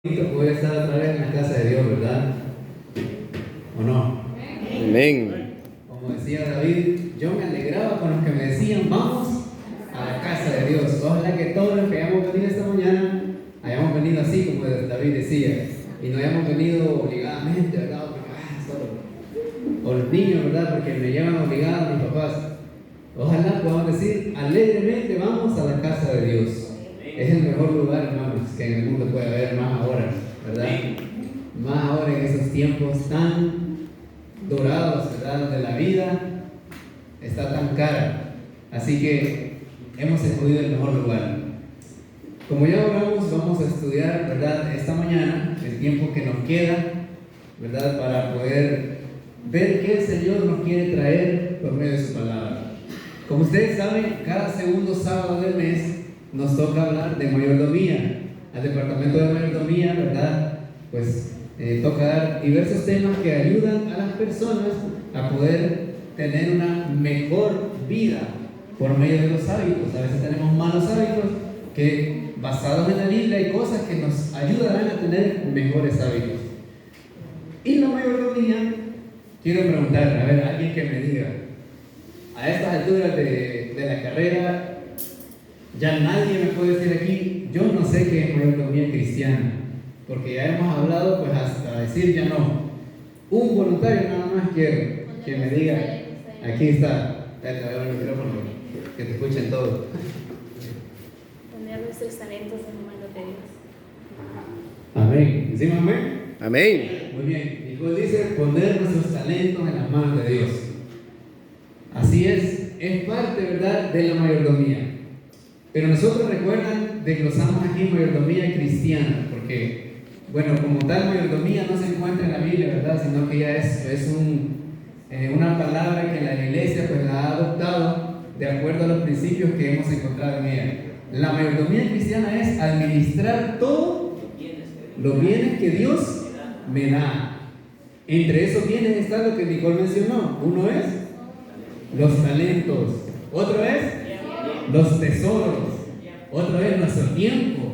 Poder estar otra vez en la casa de Dios, ¿verdad? ¿O no? Amén. Como decía David, yo me alegraba con los que me decían, vamos a la casa de Dios. Ojalá que todos los que hayamos venido esta mañana hayamos venido así como David decía, y no hayamos venido obligadamente, ¿verdad? O los niños, ¿verdad? Porque me llevan obligados mis papás. Ojalá podamos decir alegremente, vamos a la casa de Dios. Es el mejor lugar, hermanos, que en el mundo puede haber, más ahora, ¿verdad? Más ahora en esos tiempos tan dorados, ¿verdad? Donde la vida está tan cara. Así que hemos escogido el mejor lugar. Como ya hablamos, vamos a estudiar, ¿verdad? Esta mañana, el tiempo que nos queda, ¿verdad? Para poder ver qué el Señor nos quiere traer por medio de su palabra. Como ustedes saben, cada segundo sábado del mes nos toca hablar de mayordomía. Al departamento de mayordomía, ¿verdad? Pues toca dar diversos temas que ayudan a las personas a poder tener una mejor vida por medio de los hábitos. A veces tenemos malos hábitos que, basados en la Biblia, hay cosas que nos ayudarán a tener mejores hábitos. Y la mayordomía, quiero preguntar, a ver, alguien que me diga, a estas alturas de la carrera, ya nadie me puede decir aquí, yo no sé qué es mayordomía cristiana, porque ya hemos hablado, pues hasta decir ya no. Un voluntario nada más quiero que me diga, aquí está, te voy a dar el micrófono, que te escuchen todos. Poner nuestros talentos en manos de Dios. Amén. ¿Decimos amén? Amén. Muy bien. Y pues dice, poner nuestros talentos en las manos de Dios. Así es parte, ¿verdad?, de la mayordomía. Pero nosotros, recuerdan, desglosamos aquí mayordomía cristiana, porque, bueno, como tal mayordomía no se encuentra en la Biblia, ¿verdad?, sino que ya es una palabra que la iglesia pues la ha adoptado de acuerdo a los principios que hemos encontrado en ella. La mayordomía cristiana es administrar todos los bienes que Dios me da. Entre esos bienes está lo que Nicole mencionó. Uno es los talentos, otro es los tesoros, otro es nuestro tiempo,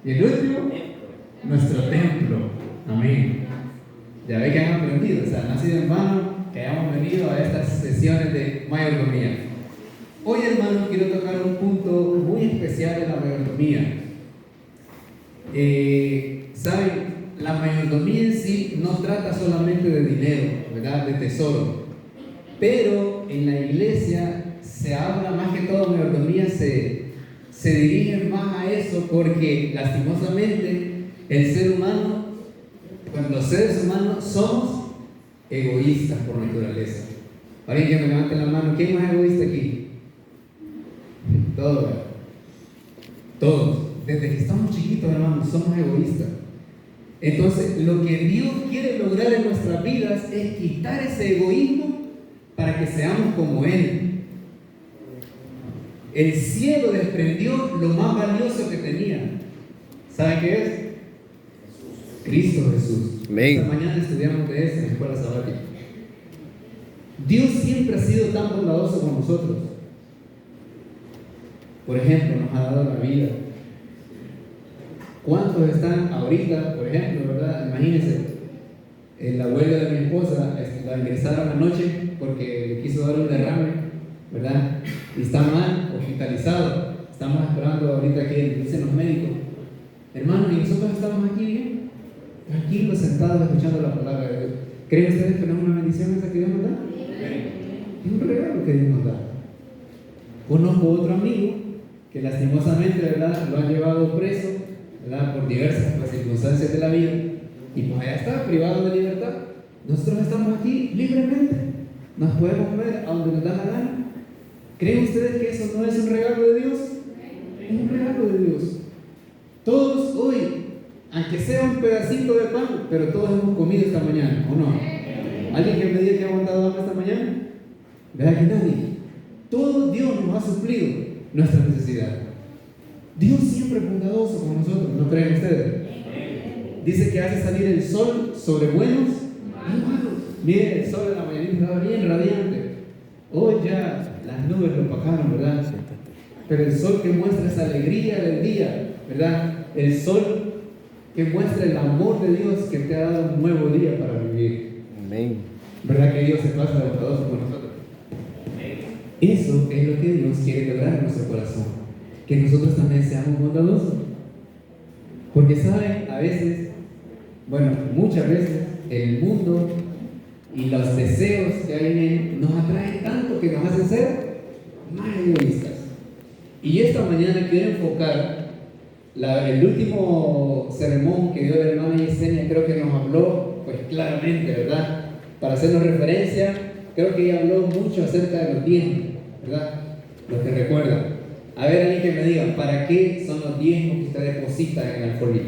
y el último, nuestro templo. Amén. Ya ve que han aprendido, o sea, no ha sido en vano que hayamos venido a estas sesiones de mayordomía. Hoy, hermanos, quiero tocar un punto muy especial de la mayordomía. Saben, la mayordomía en sí no trata solamente de dinero, ¿verdad?, de tesoro, pero en la iglesia se habla más que todo, mayordomía se dirige más a eso, porque lastimosamente el ser humano, pues los seres humanos somos egoístas por naturaleza. Alguien que me levante la mano, ¿quién es más egoísta aquí? Todos, ¿verdad? Todos. Desde que estamos chiquitos, hermanos, somos egoístas. Entonces, lo que Dios quiere lograr en nuestras vidas es quitar ese egoísmo para que seamos como Él. El cielo desprendió lo más valioso que tenía. ¿Saben qué es? Cristo Jesús. Amén. Esta mañana estudiamos de eso en la escuela sabática. Dios siempre ha sido tan bondadoso con nosotros. Por ejemplo, nos ha dado la vida. ¿Cuántos están ahorita, por ejemplo, verdad? Imagínense, el abuelo de mi esposa la ingresaron anoche porque le quiso dar un derrame, ¿verdad? Y está mal, hospitalizado. Estamos esperando ahorita que dicen los médicos. Hermanos, y nosotros estamos aquí bien, tranquilos, sentados, escuchando la palabra de Dios. ¿Creen ustedes que no es una bendición esa que Dios nos da? Es un regalo que Dios nos da. Conozco otro amigo que lastimosamente, ¿verdad?, lo han llevado preso, ¿verdad?, por diversas circunstancias de la vida, y pues allá está, privado de libertad. Nosotros estamos aquí libremente, nos podemos mover a donde nos da la gana. ¿Creen ustedes que eso no es un regalo de Dios? Es un regalo de Dios. Todos hoy, aunque sea un pedacito de pan, pero todos hemos comido esta mañana, ¿o no? ¿Alguien que me diga que ha aguantado hambre esta mañana? ¿Verdad que nadie? Todo Dios nos ha suplido nuestra necesidad. Dios siempre es bondadoso con nosotros, ¿no creen ustedes? Dice que hace salir el sol sobre buenos y malos. Miren, el sol en la mañana estaba bien radiante. Hoy ya las nubes lo opacaron, ¿verdad? Pero el sol que muestra esa alegría del día, ¿verdad? El sol que muestre el amor de Dios que te ha dado un nuevo día para vivir. Amén. ¿Verdad que Dios se pasa de bondadoso con nosotros? Eso es lo que Dios quiere lograr en nuestro corazón, que nosotros también seamos bondadosos. Porque saben, a veces, bueno, muchas veces, el mundo y los deseos que hay en él nos atraen tanto que nos hacen ser más egoístas. Y esta mañana quiero enfocar el último sermón que dio la hermana Yesenia. Creo que nos habló pues claramente, ¿verdad? Para hacernos referencia, creo que ella habló mucho acerca de los diezmos, ¿verdad? Los que recuerdan. A ver, alguien que me diga, ¿para qué son los diezmos que usted deposita en el alfolí?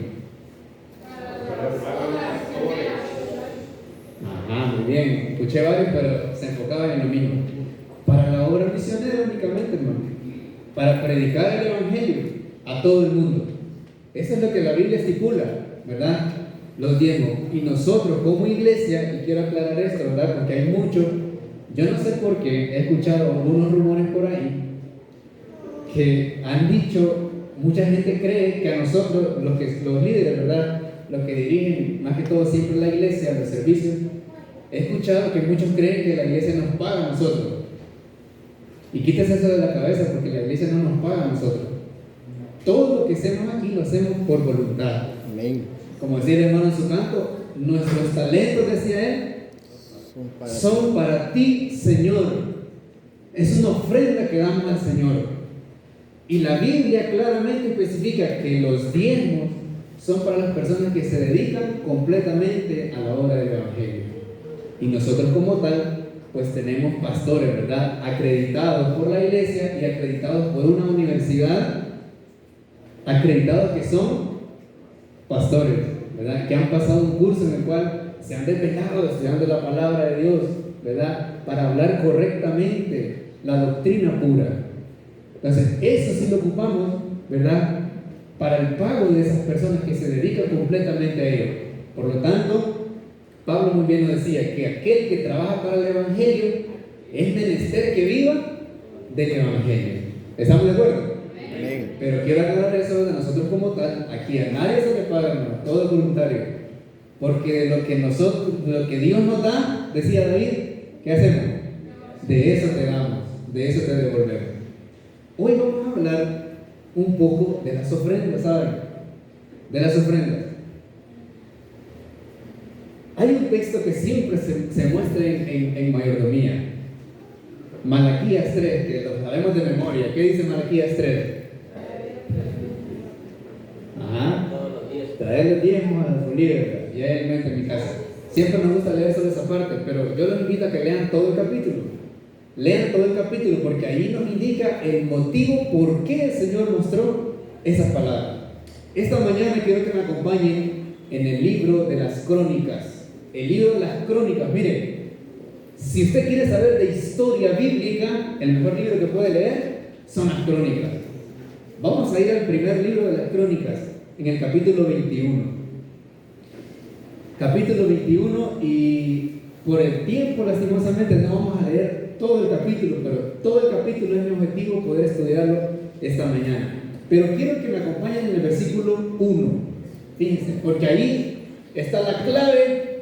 Ajá, muy bien. Escuché varios, pero se enfocaban en lo mismo. Para la obra misionera únicamente, hermano. Para predicar el evangelio a todo el mundo. Eso es lo que la Biblia estipula, ¿verdad? Los diezmos. Y nosotros como iglesia, y quiero aclarar esto, ¿verdad? Porque hay muchos, yo no sé por qué, he escuchado algunos rumores por ahí que han dicho, mucha gente cree que a nosotros, los líderes, ¿verdad? Los que dirigen más que todo siempre la iglesia, los servicios, he escuchado que muchos creen que la iglesia nos paga a nosotros. Y quítese eso de la cabeza, porque la iglesia no nos paga a nosotros. Todo lo que hacemos aquí lo hacemos por voluntad. Amén. Como decía el hermano en su canto, nuestros talentos, decía él, son para ti, Señor. Es una ofrenda que damos al Señor. Y la Biblia claramente especifica que los diezmos son para las personas que se dedican completamente a la obra del evangelio. Y nosotros como tal, pues tenemos pastores, ¿verdad? Acreditados por la iglesia y acreditados por una universidad, acreditados que son pastores, ¿verdad? Que han pasado un curso en el cual se han despejado estudiando la palabra de Dios, ¿verdad? Para hablar correctamente la doctrina pura. Entonces, eso sí lo ocupamos, ¿verdad? Para el pago de esas personas que se dedican completamente a ello. Por lo tanto, Pablo muy bien nos decía que aquel que trabaja para el evangelio es menester que viva del evangelio. ¿Estamos de acuerdo? Amén. Pero quiero aclarar eso de nosotros como tal. Aquí a nadie se le paga, hermano, todo es voluntario. Porque lo que Dios nos da, decía David, ¿qué hacemos? De eso te damos, de eso te devolvemos. Hoy vamos a hablar un poco de las ofrendas, ¿saben? De las ofrendas. Hay un texto que siempre se muestra en mayordomía. Malaquías 3, que lo sabemos de memoria. ¿Qué dice Malaquías 3? Ajá. Traer los diezmos a la familia. Y hay alimento en mi casa. Siempre me gusta leer solo esa parte, pero yo los invito a que lean todo el capítulo. Lean todo el capítulo, porque ahí nos indica el motivo por qué el Señor mostró esas palabras. Esta mañana quiero que me acompañen en el libro de las Crónicas. El libro de las Crónicas, miren, si usted quiere saber de historia bíblica, el mejor libro que puede leer son las Crónicas. Vamos a ir al primer libro de las Crónicas, en el capítulo 21. Capítulo 21, y por el tiempo, lastimosamente, no vamos a leer todo el capítulo, pero todo el capítulo es mi objetivo poder estudiarlo esta mañana. Pero quiero que me acompañen en el versículo 1. Fíjense, porque ahí está la clave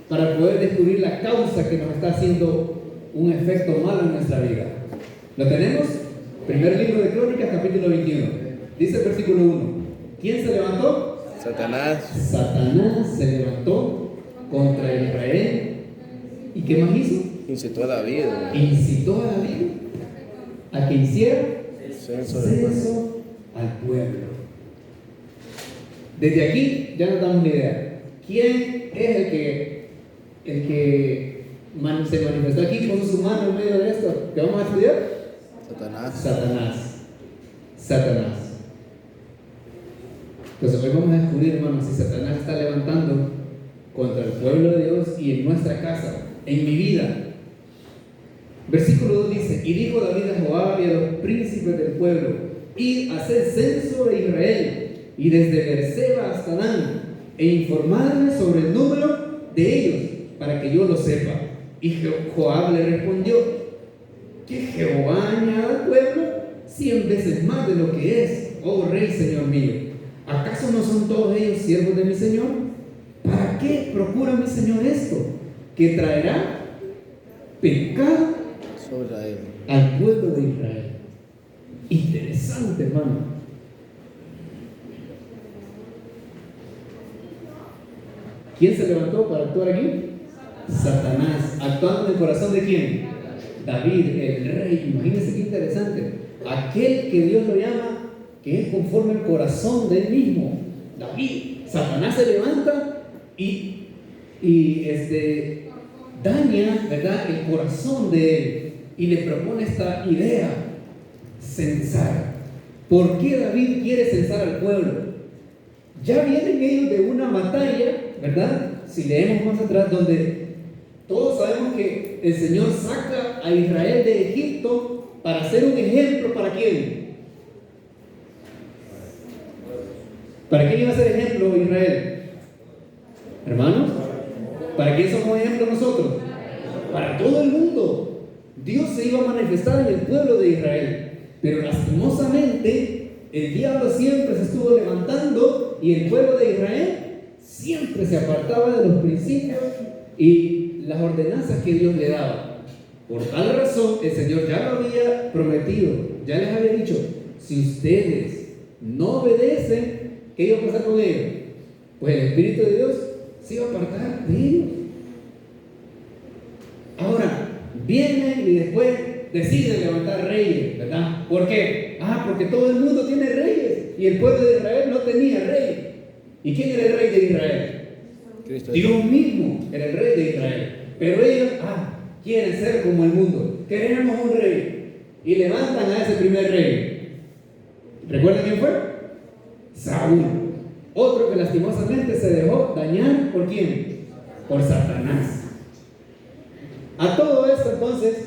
para poder descubrir la causa que nos está haciendo un efecto malo en nuestra vida. ¿Lo tenemos? Primer libro de Crónicas, capítulo 21. Dice el versículo 1. ¿Quién se levantó? Satanás. Satanás se levantó contra Israel. ¿Y qué más hizo? Incitó a David. Incitó a David a que hiciera Censo del pueblo. censo al pueblo. Desde aquí ya nos damos una idea. ¿Quién es el que se manifestó aquí, puso su mano en medio de esto que vamos a estudiar? Satanás. Entonces hoy vamos a descubrir, hermanos, si Satanás está levantando contra el pueblo de Dios y en nuestra casa, en mi vida. Versículo 2 dice: y dijo David a Joab y a los príncipes del pueblo: id a hacer censo de Israel, y desde Beerseba hasta Dan, e informadme sobre el número de ellos, para que yo lo sepa. Y Joab le respondió: que Jehová añada al pueblo 100 veces más de lo que es, oh rey, señor mío. ¿Acaso no son todos ellos siervos de mi Señor? ¿Para qué procura mi Señor esto? Que traerá pecado sobre él. al pueblo de Israel. Interesante, hermano. ¿Quién se levantó para actuar aquí? Satanás. ¿Actuando en el corazón de quién? David, el rey. Imagínense qué interesante. Aquel que Dios lo llama, que es conforme al corazón de él mismo. David. Satanás se levanta y daña, ¿verdad?, el corazón de él y le propone esta idea: censar. ¿Por qué David quiere censar al pueblo? Ya vienen ellos de una batalla, ¿verdad? Si leemos más atrás, donde todos sabemos que el Señor saca a Israel de Egipto para ser un ejemplo. ¿Para quién? ¿Para quién iba a ser ejemplo Israel? Hermanos, ¿para quién somos ejemplo nosotros? Para todo el mundo. Dios se iba a manifestar en el pueblo de Israel, pero lastimosamente el diablo siempre se estuvo levantando y el pueblo de Israel siempre se apartaba de los principios y las ordenanzas que Dios le daba. Por tal razón, el Señor ya lo había prometido, ya les había dicho: si ustedes no obedecen, ¿qué iba a pasar con ellos? Pues el Espíritu de Dios se iba a apartar de ellos. Ahora, vienen y después deciden levantar reyes, ¿verdad? ¿Por qué? Porque todo el mundo tiene reyes y el pueblo de Israel no tenía rey. ¿Y quién era el rey de Israel? Cristo. Dios mismo era el rey de Israel. Pero ellos quieren ser como el mundo. Queremos un rey. Y levantan a ese primer rey. ¿Recuerdan quién fue? Saúl. Otro que lastimosamente se dejó dañar. ¿Por quién? Por Satanás. A todo esto entonces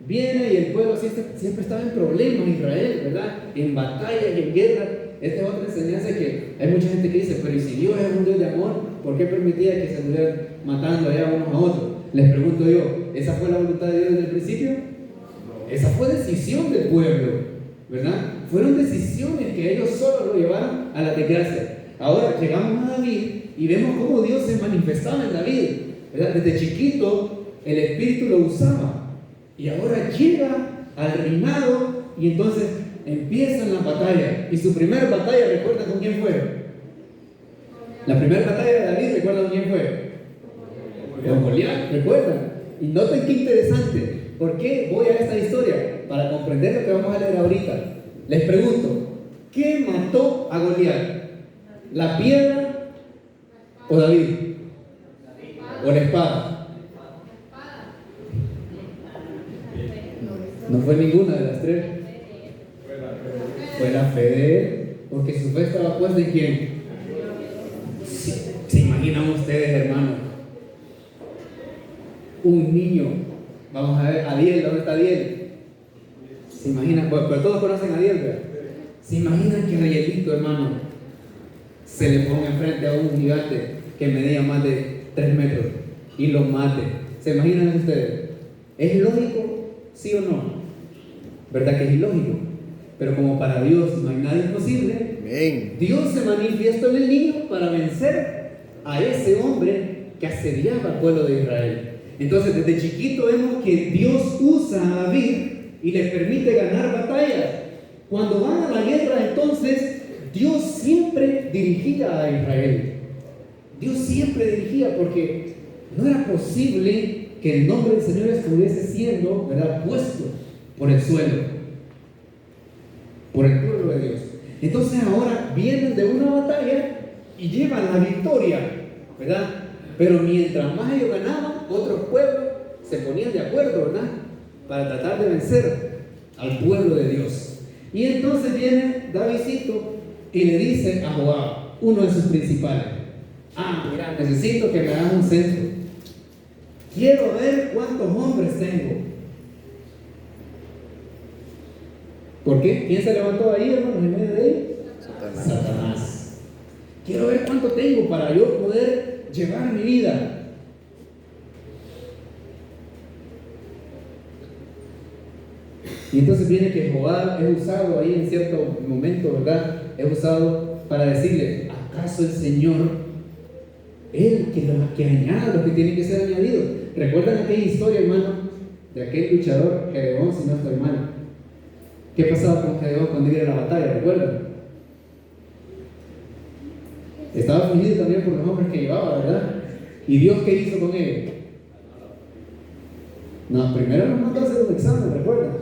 viene y el pueblo siempre estaba en problemas, Israel, ¿verdad? En batallas y en guerra. Esta es otra enseñanza que hay mucha gente que dice: pero ¿y si Dios es un Dios de amor, por qué permitía que se estuvieran matando allá unos a otros? Les pregunto yo, ¿esa fue la voluntad de Dios desde el principio? Esa fue decisión del pueblo, ¿verdad? Fueron decisiones que ellos solo lo llevaron a la desgracia. Ahora llegamos a David y vemos cómo Dios se manifestaba en David, ¿verdad? Desde chiquito el Espíritu lo usaba y ahora llega al reinado y entonces empiezan la batalla. Y su primera batalla, ¿recuerdan con quién fue? La primera batalla de David, ¿recuerdan con quién fue? Con Goliat, ¿recuerdan? Y noten qué interesante. ¿Por qué voy a esta historia? Para comprender lo que vamos a leer ahorita. Les pregunto, ¿qué mató a Goliat? ¿La piedra o David? ¿O la espada? No fue ninguna de las tres. Fue la fe de él, porque su fe estaba puesta en quién. ¿Se imaginan ustedes, hermanos? Un niño, vamos a ver, Adiel, ¿dónde está Adiel? ¿Se imaginan? Bueno, pero todos conocen a Adiel, ¿verdad? ¿Se imaginan que Adielito, hermano, se le ponga enfrente a un gigante que medía más de 3 metros y lo mate? ¿Se imaginan ustedes? ¿Es lógico? ¿Sí o no? ¿Verdad que es ilógico? Pero como para Dios no hay nada imposible, Amén. Dios se manifiestó en el niño para vencer a ese hombre que asediaba al pueblo de Israel. Entonces, desde chiquito vemos que Dios usa a David y le permite ganar batallas. Cuando van a la guerra, entonces, Dios siempre dirigía a Israel. Dios siempre dirigía, porque no era posible que el nombre del Señor estuviese siendo, ¿verdad?, puesto por el suelo, por el pueblo de Dios. Entonces ahora vienen de una batalla y llevan la victoria, ¿verdad? Pero mientras más ellos ganaban, otros pueblos se ponían de acuerdo, ¿verdad?, para tratar de vencer al pueblo de Dios. Y entonces viene Davidcito y le dice a Joab, uno de sus principales: mira, necesito que me hagas un censo. Quiero ver cuántos hombres tengo. ¿Por qué? ¿Quién se levantó ahí, hermanos, en medio de ellos? Satanás. Quiero ver cuánto tengo para yo poder llevar mi vida. Y entonces viene que Joab es usado ahí en cierto momento, ¿verdad? Es usado para decirle, ¿acaso el Señor, Él que añada lo que tiene que ser añadido? ¿Recuerdan aquella historia, hermano, de aquel luchador Gedeón, si no estoy mal? ¿Qué pasaba con Gedeón cuando iba a la batalla? ¿Recuerdan? Estaba afligido también por los hombres que llevaba, ¿verdad? ¿Y Dios qué hizo con él? No, primero nos mandó a hacer un examen, ¿recuerdan?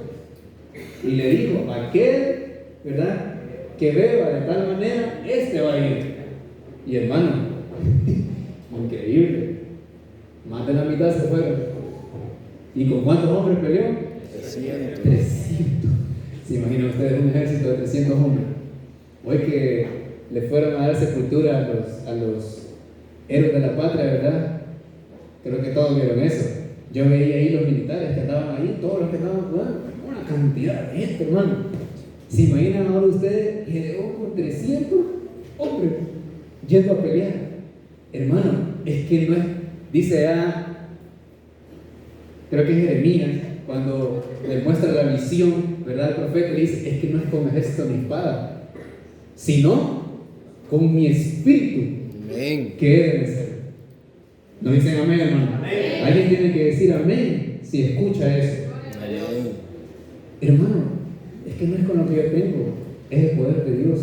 Y le dijo, aquel, ¿verdad?, que beba de tal manera, este va a ir. Y hermano, increíble, más de la mitad se fueron. ¿Y con cuántos hombres peleó? 300. 300. ¿Se imaginan ustedes un ejército de 300 hombres? Hoy que le fueron a dar sepultura a los héroes de la patria, ¿verdad? Creo que todos vieron eso. Yo veía ahí los militares que estaban ahí, todos los que estaban jugando, una cantidad de gente, hermano. ¿Se imaginan ahora ustedes que llegó con 300 hombres yendo a pelear? Hermano, es que no es, dice creo que es Jeremías, cuando le muestra la visión, ¿verdad? El profeta le dice, es que no es con ejército ni espada, sino con mi espíritu. Amén. ¿Qué debe ser? ¿No dicen amén, hermano? Amén. Alguien tiene que decir amén si escucha eso. Amén. Hermano, es que no es con lo que yo tengo, es el poder de Dios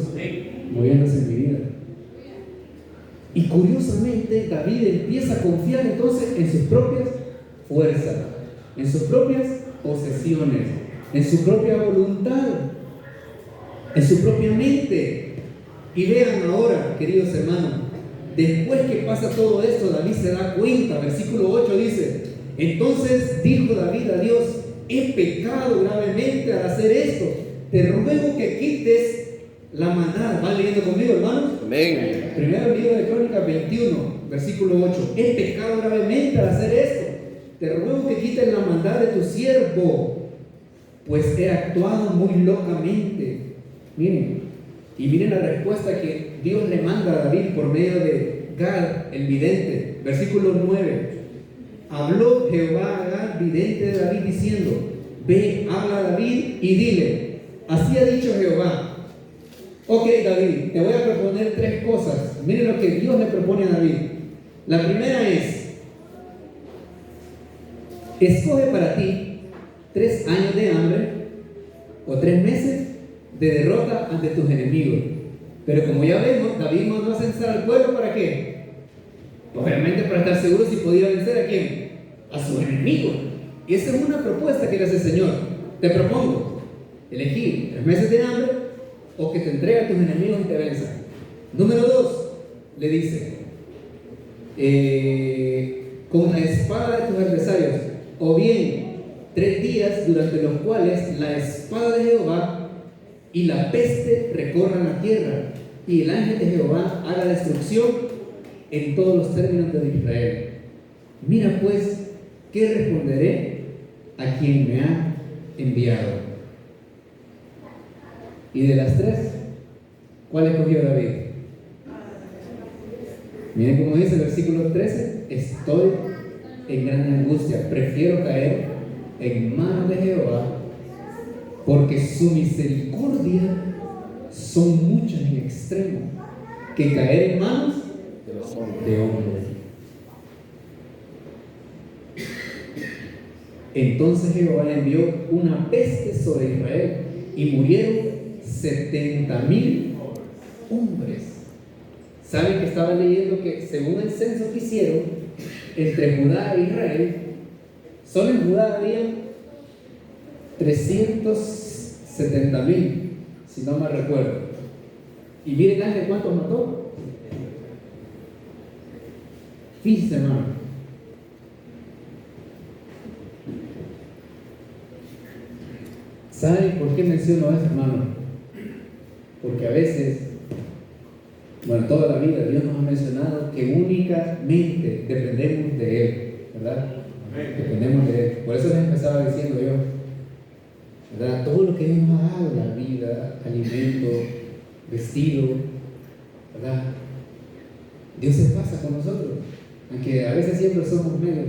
moviéndose en mi vida. Y curiosamente David empieza a confiar entonces en sus propias fuerzas, en sus propias posesiones, en su propia voluntad, en su propia mente. Y vean ahora, queridos hermanos, después que pasa todo esto, David se da cuenta. Versículo 8 dice, entonces dijo David a Dios, he pecado gravemente al hacer esto, te ruego que quites la maldad. ¿Van leyendo conmigo, hermanos? Amén. Primero libro de Crónicas 21, versículo 8. He pecado gravemente al hacer esto, te ruego que quites la maldad de tu siervo, pues he actuado muy locamente. Miren la respuesta que Dios le manda a David por medio de Gad, el vidente. Versículo 9. Habló Jehová a Gad, vidente de David, diciendo, ve, habla a David y dile, así ha dicho Jehová. Ok, David, te voy a proponer 3 cosas. Miren lo que Dios le propone a David. La primera es, escoge para ti 3 años de hambre o 3 meses de derrota ante tus enemigos. Pero como ya vemos, David mandó a censar al pueblo, ¿para qué? Obviamente para estar seguro si podía vencer a quién, a sus enemigos. Y esa es una propuesta que le hace el Señor. Te propongo elegir 3 meses de hambre o que te entregue a tus enemigos y te venzan. Número 2, le dice, con la espada de tus adversarios, o bien 3 días durante los cuales la espada de Jehová y la peste recorran la tierra, y el ángel de Jehová haga destrucción en todos los términos de Israel. Mira pues, ¿qué responderé a quien me ha enviado? Y de las 3, ¿cuál escogió David? Miren cómo dice el versículo 13, estoy en gran angustia, prefiero caer en manos de Jehová, porque su misericordia son muchas en extremo, que caer en manos de hombres. Entonces Jehová envió una peste sobre Israel y murieron 70,000 hombres. ¿Saben que estaba leyendo que según el censo que hicieron entre Judá e Israel, solo en Judá había 370,000, si no me recuerdo? Y miren Ángel cuántos mató. Fíjense, hermano. ¿Saben por qué menciono eso, hermano? Porque a veces, bueno, toda la vida Dios nos ha mencionado que únicamente dependemos de Él, ¿verdad? Dependemos de Él. Por eso les empezaba diciendo yo, ¿verdad? Todo lo que Dios nos ha dado, la vida, alimento, vestido, ¿verdad? Dios se pasa con nosotros, aunque a veces siempre somos medio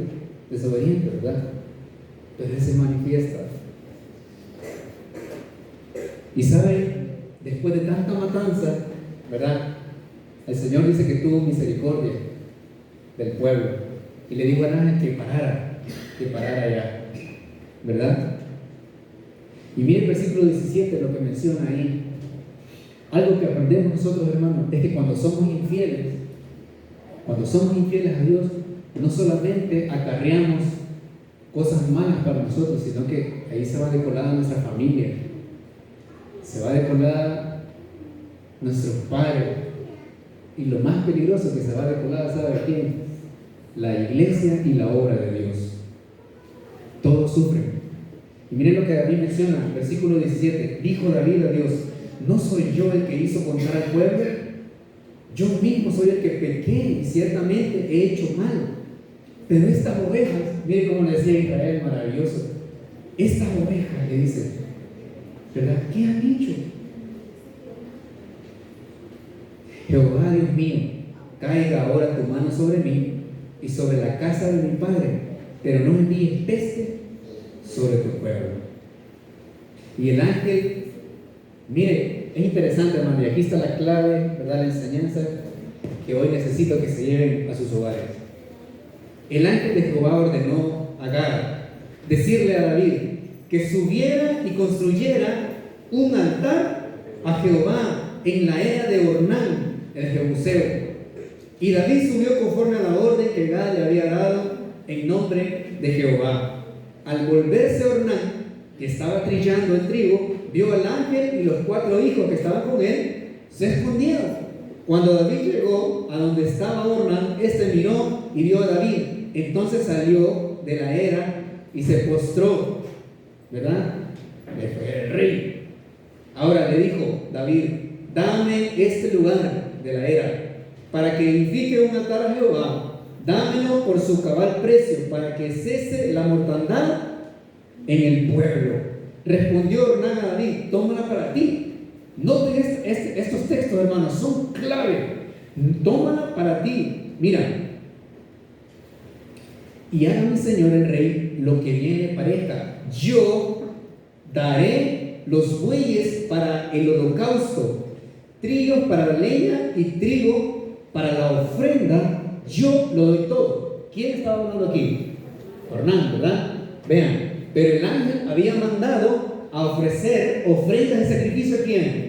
desobedientes, ¿verdad? Pero Él se manifiesta. Y saben, después de tanta matanza, ¿verdad? el Señor dice que tuvo misericordia del pueblo y le dijo al ángel que parara ya, ¿verdad? Y mire el versículo 17, lo que menciona ahí. Algo que aprendemos nosotros, hermanos, es que cuando somos infieles a Dios, no solamente acarreamos cosas malas para nosotros, sino que ahí se va de colada nuestra familia, se va de colada nuestros padres, y lo más peligroso que se va de colada, ¿sabe quién? La iglesia y la obra de Dios. Todos sufren. Y miren lo que David menciona, versículo 17. Dijo David a Dios: ¿no soy yo el que hizo contra el pueblo? Yo mismo soy el que pequé y ciertamente he hecho mal. Pero estas ovejas, miren cómo le decía Israel, maravilloso. Estas ovejas, le dice, ¿verdad? ¿Qué han hecho? Jehová Dios mío, caiga ahora tu mano sobre mí y sobre la casa de mi padre, pero no envíes peste sobre tu pueblo. Y el ángel, mire, es interesante, hermano, y aquí está la clave, ¿verdad? La enseñanza que hoy necesito que se lleven a sus hogares. El ángel de Jehová ordenó a Gad decirle a David que subiera y construyera un altar a Jehová en la era de Ornán, el Jebuseo. Y David subió conforme a la orden que Gad le había dado en nombre de Jehová. Al volverse Ornán, que estaba trillando el trigo, vio al ángel y los 4 hijos que estaban con él se escondieron. Cuando David llegó a donde estaba Ornán, este miró y vio a David. Entonces salió de la era y se postró, ¿verdad? Le fue el rey. Ahora le dijo David: dame este lugar de la era para que edifique un altar a Jehová. Dámelo por su cabal precio, para que cese la mortandad en el pueblo. Respondió Ornán a David: tómala para ti. Noten estos textos, hermanos, son clave. Tómala para ti. Mira, y haga mi señor el rey lo que bien le parezca. Yo daré los bueyes para el holocausto, trigo para la leña y trigo para la ofrenda. Yo lo doy todo. ¿Quién estaba hablando aquí? Ornán, ¿verdad? Vean, pero el ángel había mandado a ofrecer ofrendas de sacrificio. ¿A quién?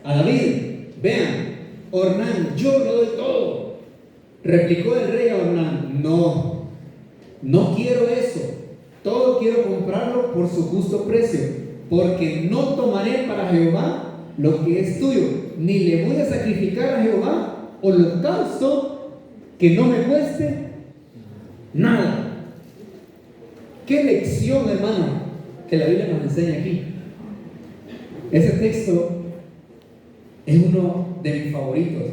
A David. Vean, Ornán: yo lo doy todo. Replicó el rey a Ornán: no quiero eso. Todo quiero comprarlo por su justo precio, porque no tomaré para Jehová lo que es tuyo, ni le voy a sacrificar a Jehová holocausto que no me cueste nada. Qué lección, hermano, que la Biblia nos enseña aquí. Ese texto es uno de mis favoritos.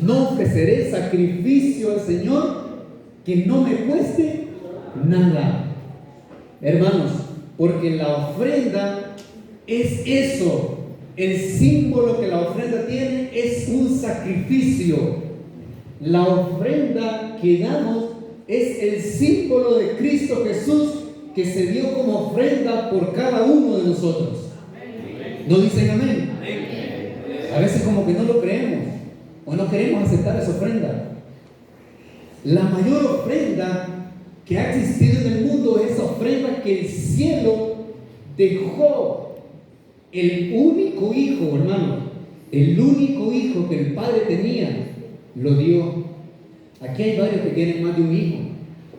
No ofreceré sacrificio al Señor que no me cueste nada. Hermanos, porque la ofrenda es eso. El símbolo que la ofrenda tiene es un sacrificio. La ofrenda que damos es el símbolo de Cristo Jesús, que se dio como ofrenda por cada uno de nosotros. ¿No dicen amén? A veces como que no lo creemos o no queremos aceptar esa ofrenda. La mayor ofrenda que ha existido en el mundo es esa ofrenda que el cielo dejó. El único hijo, hermano, el único hijo que el Padre tenía, lo dio. Aquí hay varios que tienen más de un hijo,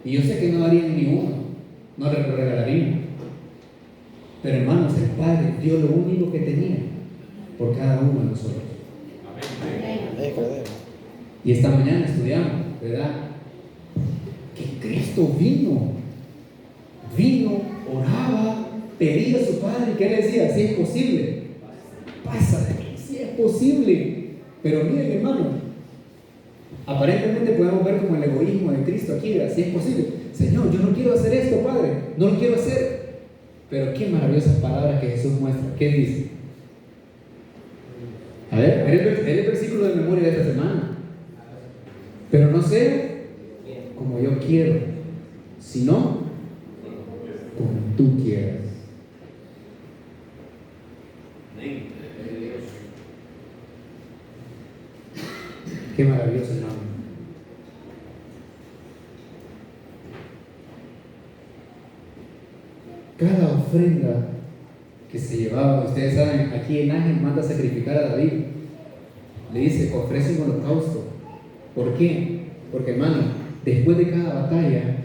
y yo sé que no darían ni uno, no le regalarían. Pero hermanos, el Padre dio lo único que tenía por cada uno de nosotros. Y esta mañana estudiamos, ¿verdad? Que Cristo vino, oraba, pedía a su Padre, que Él decía: si es posible, pásate, si es posible. Pero miren, hermano, aparentemente podemos ver como el egoísmo de Cristo aquí, ¿verdad? Si es posible, Señor, yo no quiero hacer esto, Padre, no lo quiero hacer. Pero qué maravillosas palabras que Jesús muestra. ¿Qué dice? A ver, el versículo de memoria de esta semana. Pero no sea como yo quiero, sino como tú quieras. cada ofrenda que se llevaba, ustedes saben, aquí en Ángel manda a sacrificar a David. Le dice, ofrece un holocausto. ¿Por qué? Porque, hermano, después de cada batalla,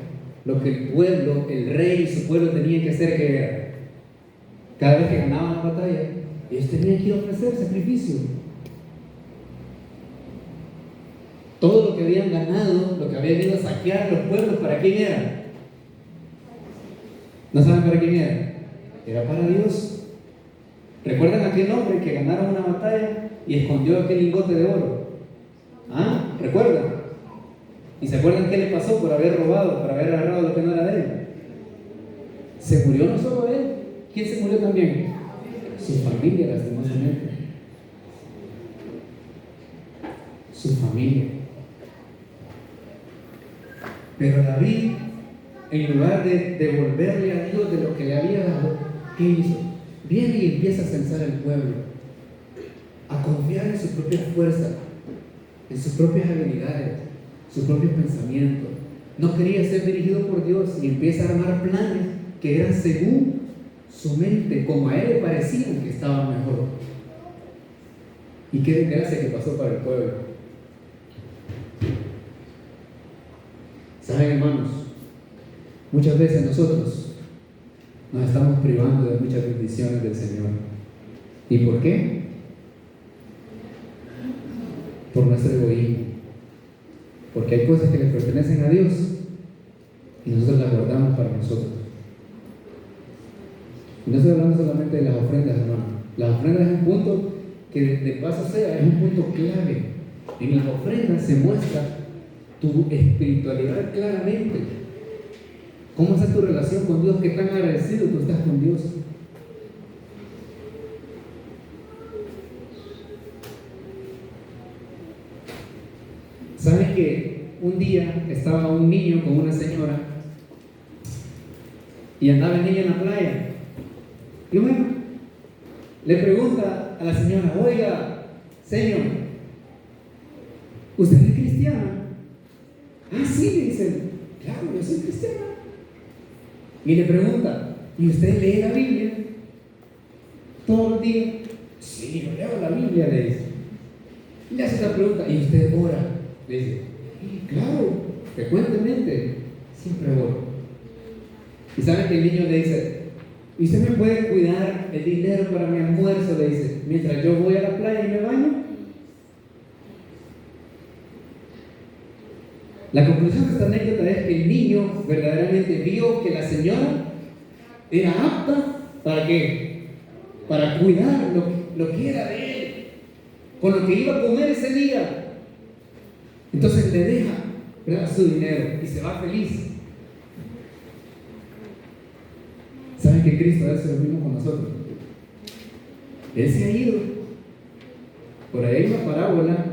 lo que el pueblo, el rey y su pueblo tenían que hacer, que era, cada vez que ganaban la batalla, ellos tenían que ir a ofrecer sacrificio. Todo lo que habían ganado, lo que habían ido a saquear los pueblos, ¿para quién era? ¿No saben para quién era? Era para Dios. ¿Recuerdan a aquel hombre que ganaron una batalla y escondió aquel lingote de oro? ¿Ah? ¿Recuerdan? ¿Y se acuerdan qué le pasó por haber robado, por haber agarrado lo que no era de él? Se murió no solo él. ¿Quién se murió también? Su familia, lastimosamente. Su familia. Pero David, en lugar de devolverle a Dios de lo que le había dado, ¿qué hizo? Viene y empieza a censar al pueblo, a confiar en su propia fuerza, en sus propias habilidades, sus propios pensamientos. No quería ser dirigido por Dios y empieza a armar planes que eran según su mente, como a él le parecían que estaban mejor. Y qué desgracia que pasó para el pueblo. ¿Saben, hermanos? Muchas veces nosotros nos estamos privando de muchas bendiciones del Señor. ¿Y por qué? Por nuestro egoísmo. Porque hay cosas que le pertenecen a Dios y nosotros las guardamos para nosotros. Y no estoy hablando solamente de las ofrendas, hermano. Las ofrendas es un punto que de paso sea, es un punto clave. En las ofrendas se muestra tu espiritualidad claramente. ¿Cómo está tu relación con Dios? ¿Qué tan agradecido tú estás con Dios? ¿Sabes que un día estaba un niño con una señora y andaba el niño en la playa? Y bueno, le pregunta a la señora, oiga, señor, ¿usted es cristiana? Ah, sí, le dice, claro, yo soy cristiana. Y le pregunta, ¿y usted lee la Biblia todos los días? Sí, yo leo la Biblia, le dice. Y le hace esa pregunta, ¿y usted ora? Le dice, sí, claro, frecuentemente, siempre oro. Y sabe que el niño le dice, ¿y usted me puede cuidar el dinero para mi almuerzo? Le dice, mientras yo voy a la playa y me baño. La conclusión de esta anécdota es que el niño verdaderamente vio que la señora era apta ¿para qué? Para cuidar lo que era de él, con lo que iba a comer ese día. Entonces le deja, ¿verdad?, su dinero y se va feliz. ¿Saben que Cristo hace lo mismo con nosotros? Él se ha ido. Por ahí hay una parábola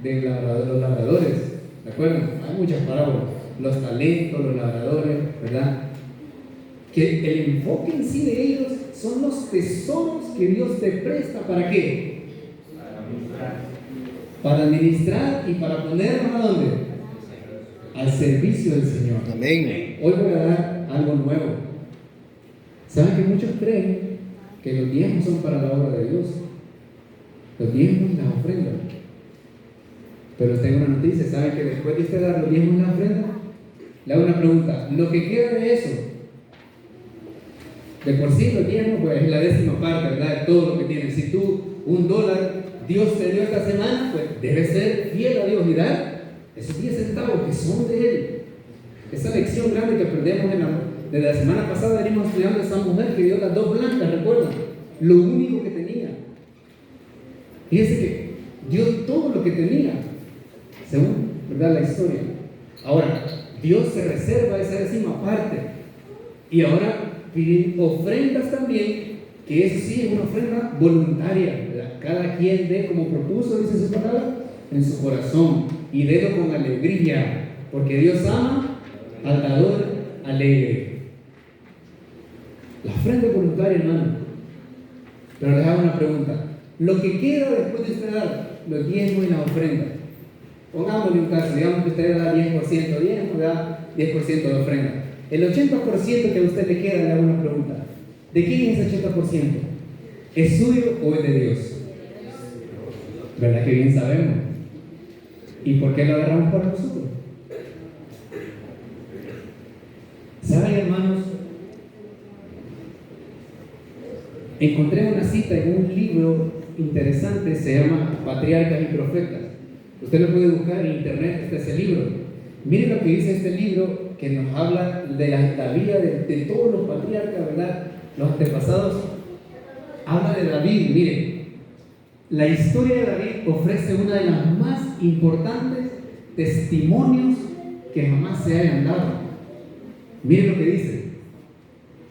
de los labradores. ¿De acuerdo? Hay muchas parábolas. Los talentos, los labradores, ¿verdad? Que el enfoque en sí de ellos son los tesoros que Dios te presta. ¿Para qué? Para administrar y para ponernos ¿a dónde? Al servicio del Señor. Amén. Hoy voy a dar algo nuevo. ¿Saben que muchos creen que los diezmos son para la obra de Dios? Los diezmos y las ofrendas. Pero tengo una noticia. ¿Saben que después de usted dar los diezmos y las ofrendas, le hago una pregunta? Lo que queda de eso, de por sí los diezmos pues es la 10ª parte, ¿verdad?, de todo lo que tienes. Si tú $1 Dios te dio esta semana, pues debes ser fiel a Dios y dar esos 10 centavos que son de Él. Esa lección grande que aprendemos desde la semana pasada, venimos estudiando a esa mujer que dio las 2 blancas, ¿recuerdan? Lo único que tenía. Fíjense que dio todo lo que tenía, según, ¿verdad?, la historia. Ahora, Dios se reserva esa 10ª parte. Y ahora piden ofrendas también, que eso sí es una ofrenda voluntaria, ¿verdad? Cada quien dé como propuso, dice su palabra, en su corazón, y délo con alegría, porque Dios ama al dador alegre. La ofrenda es voluntaria, hermano. Pero les hago una pregunta. Lo que queda después de usted dar los diezmos y las ofrendas, pongámosle un caso, digamos que usted da 10% de diezmo, da 10% de ofrenda. El 80% que a usted le queda, le hago una pregunta. ¿De quién es ese 80%? ¿Es suyo o es de Dios? ¿Verdad que bien sabemos? ¿Y por qué lo agarramos para nosotros? ¿Saben, hermanos? Encontré una cita en un libro interesante, se llama Patriarcas y Profetas. Usted lo puede buscar en internet, está ese libro. Miren lo que dice este libro, que nos habla de la vida de todos los patriarcas, ¿verdad? Los antepasados. Habla de David. Miren, la historia de David ofrece una de las más importantes testimonios que jamás se hayan dado. Miren lo que dice: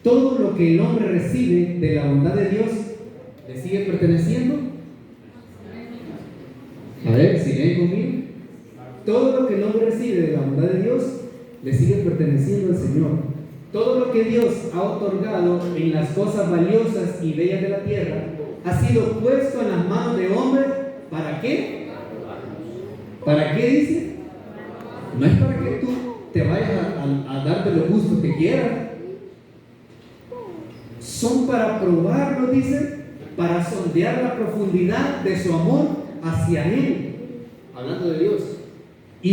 todo lo que el hombre recibe de la bondad de Dios le sigue perteneciendo. A ver, si leen conmigo. Todo lo que el hombre recibe de la bondad de Dios le sigue perteneciendo al Señor. Todo lo que Dios ha otorgado en las cosas valiosas y bellas de la tierra ha sido puesto en las manos de hombres. ¿Para qué? ¿Para qué dice? No es para que tú te vayas a darte los gustos que quieras. Son para probarlo, dice, para sondear la profundidad de su amor hacia Él. Hablando de Dios.